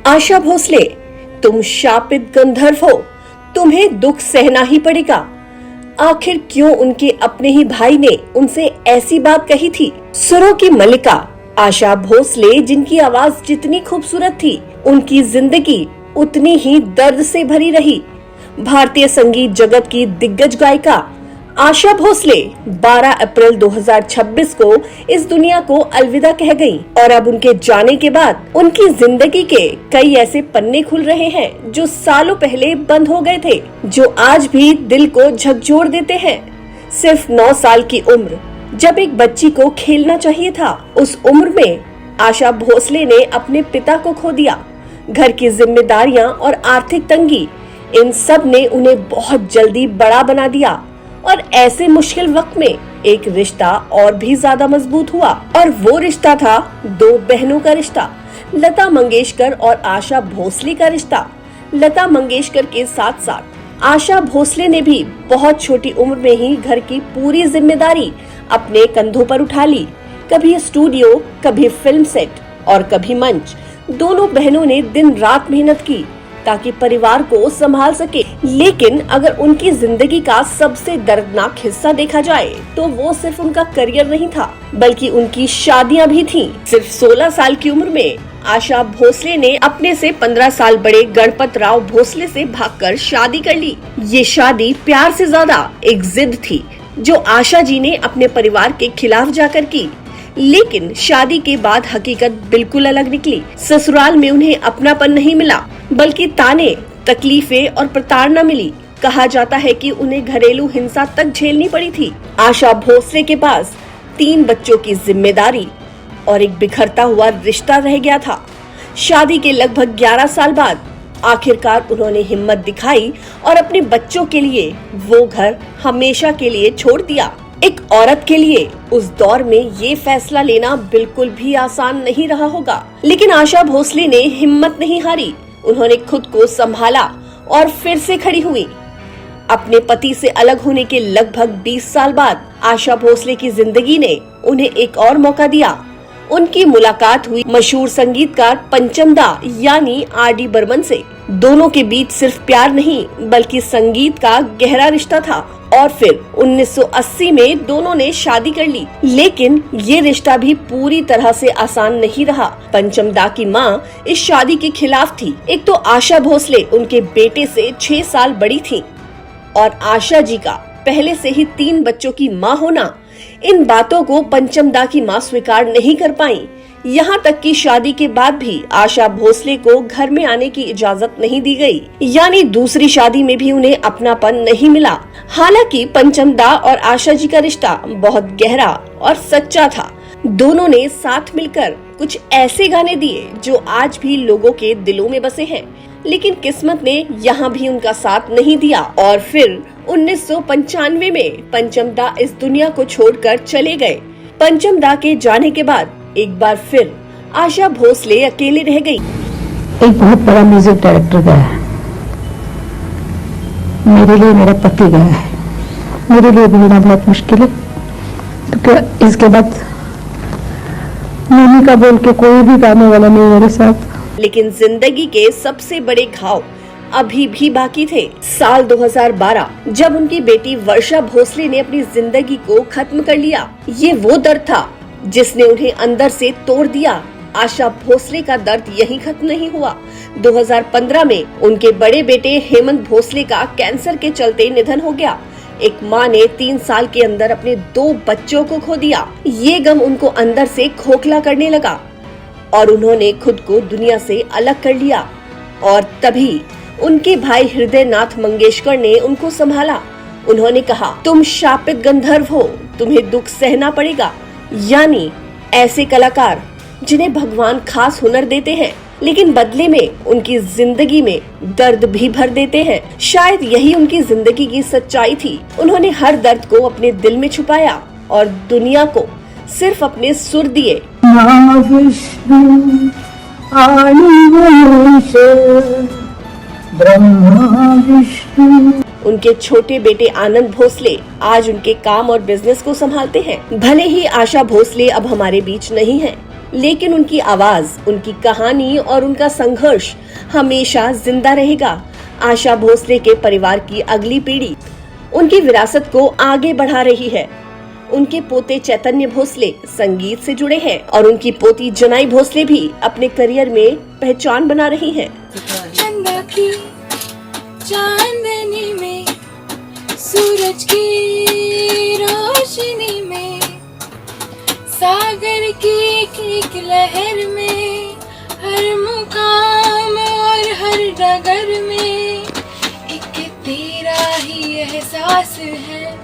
आशा भोसले, तुम शापित गंधर्व हो, तुम्हें दुख सहना ही पड़ेगा। आखिर क्यों उनके अपने ही भाई ने उनसे ऐसी बात कही थी। सुरों की मलिका आशा भोसले, जिनकी आवाज जितनी खूबसूरत थी, उनकी जिंदगी उतनी ही दर्द से भरी रही। भारतीय संगीत जगत की दिग्गज गायिका आशा भोसले 12 अप्रैल 2026 को इस दुनिया को अलविदा कह गयी और अब उनके जाने के बाद उनकी जिंदगी के कई ऐसे पन्ने खुल रहे हैं जो सालों पहले बंद हो गए थे, जो आज भी दिल को झकझोर देते हैं। सिर्फ 9 साल की उम्र, जब एक बच्ची को खेलना चाहिए था, उस उम्र में आशा भोसले ने अपने पिता को खो दिया। घर की जिम्मेदारियां और आर्थिक तंगी, इन सब ने उन्हें बहुत जल्दी बड़ा बना दिया और ऐसे मुश्किल वक्त में एक रिश्ता और भी ज्यादा मजबूत हुआ और वो रिश्ता था 2 बहनों का रिश्ता, लता मंगेशकर और आशा भोसले का रिश्ता। लता मंगेशकर के साथ साथ आशा भोसले ने भी बहुत छोटी उम्र में ही घर की पूरी जिम्मेदारी अपने कंधों पर उठा ली। कभी स्टूडियो, कभी फिल्म सेट और कभी मंच। दोनों बहनों ने दिन रात मेहनत की ताकि परिवार को संभाल सके। लेकिन अगर उनकी जिंदगी का सबसे दर्दनाक हिस्सा देखा जाए तो वो सिर्फ उनका करियर नहीं था, बल्कि उनकी शादियां भी थीं। सिर्फ 16 साल की उम्र में आशा भोसले ने अपने से 15 साल बड़े गणपत राव भोसले से भागकर शादी कर ली। ये शादी प्यार से ज्यादा एक जिद थी जो आशा जी ने अपने परिवार के खिलाफ जाकर की। लेकिन शादी के बाद हकीकत बिल्कुल अलग निकली। ससुराल में उन्हें अपनापन नहीं मिला, बल्कि ताने, तकलीफें और प्रताड़ना मिली। कहा जाता है कि उन्हें घरेलू हिंसा तक झेलनी पड़ी थी। आशा भोसले के पास 3 बच्चों की जिम्मेदारी और एक बिखरता हुआ रिश्ता रह गया था। शादी के लगभग 11 साल बाद आखिरकार उन्होंने हिम्मत दिखाई और अपने बच्चों के लिए वो घर हमेशा के लिए छोड़ दिया। एक औरत के लिए उस दौर में ये फैसला लेना बिल्कुल भी आसान नहीं रहा होगा, लेकिन आशा भोसले ने हिम्मत नहीं हारी। उन्होंने खुद को संभाला और फिर से खड़ी हुई। अपने पति से अलग होने के लगभग 20 साल बाद आशा भोसले की जिंदगी ने उन्हें एक और मौका दिया। उनकी मुलाकात हुई मशहूर संगीतकार पंचम दा यानी आर.डी. बर्मन से। दोनों के बीच सिर्फ प्यार नहीं, बल्कि संगीत का गहरा रिश्ता था। और फिर 1980 में दोनों ने शादी कर ली। लेकिन ये रिश्ता भी पूरी तरह से आसान नहीं रहा। पंचम दा की माँ इस शादी के खिलाफ थी। एक तो आशा भोसले उनके बेटे से 6 साल बड़ी थी और आशा जी का पहले से ही 3 बच्चों की माँ होना, इन बातों को पंचम दा की माँ स्वीकार नहीं कर पाई। यहाँ तक कि शादी के बाद भी आशा भोसले को घर में आने की इजाजत नहीं दी गई, यानी दूसरी शादी में भी उन्हें अपनापन नहीं मिला। हालांकि पंचम दा और आशा जी का रिश्ता बहुत गहरा और सच्चा था। दोनों ने साथ मिलकर कुछ ऐसे गाने दिए जो आज भी लोगों के दिलों में बसे हैं। लेकिन किस्मत ने यहाँ भी उनका साथ नहीं दिया और फिर 1995 में पंचम दा इस दुनिया को छोड़कर चले गए। पंचम दा के जाने के बाद एक बार फिर आशा भोसले अकेले रह गई। एक बहुत बड़ा म्यूजिक डायरेक्टर गया है, मेरे लिए मेरा पति गया है। मेरे लिए भी जीना बहुत मुश्किल है, क्योंकि इसके बाद मम्मी का बोल के कोई भी गाने वाला नहीं मेरे साथ। लेकिन जिंदगी के सबसे बड़े घाव अभी भी बाकी थे। साल 2012 जब उनकी बेटी वर्षा भोसले ने अपनी जिंदगी को खत्म कर लिया, ये वो दर्द था जिसने उन्हें अंदर से तोड़ दिया। आशा भोसले का दर्द यहीं खत्म नहीं हुआ। 2015 में उनके बड़े बेटे हेमंत भोसले का कैंसर के चलते निधन हो गया। एक माँ ने 3 साल के अंदर अपने 2 बच्चों को खो दिया। ये गम उनको अंदर से खोखला करने लगा और उन्होंने खुद को दुनिया से अलग कर लिया। और तभी उनके भाई हृदय नाथ मंगेशकर ने उनको संभाला। उन्होंने कहा, तुम शापित गंधर्व हो, तुम्हें दुख सहना पड़ेगा। यानी ऐसे कलाकार जिन्हें भगवान खास हुनर देते हैं, लेकिन बदले में उनकी जिंदगी में दर्द भी भर देते हैं। शायद यही उनकी जिंदगी की सच्चाई थी। उन्होंने हर दर्द को अपने दिल में छुपाया और दुनिया को सिर्फ अपने सुर दिए। उनके छोटे बेटे आनंद भोसले आज उनके काम और बिजनेस को संभालते हैं। भले ही आशा भोसले अब हमारे बीच नहीं है, लेकिन उनकी आवाज, उनकी कहानी और उनका संघर्ष हमेशा जिंदा रहेगा। आशा भोसले के परिवार की अगली पीढ़ी उनकी विरासत को आगे बढ़ा रही है। उनके पोते चैतन्य भोसले संगीत से जुड़े हैं और उनकी पोती जनाई भोसले भी अपने करियर में पहचान बना रही हैं। चंदा की चांदनी में, सूरज की रोशनी में, सागर की एक लहर में, हर मुकाम और हर डगर में एक तेरा ही एहसास है।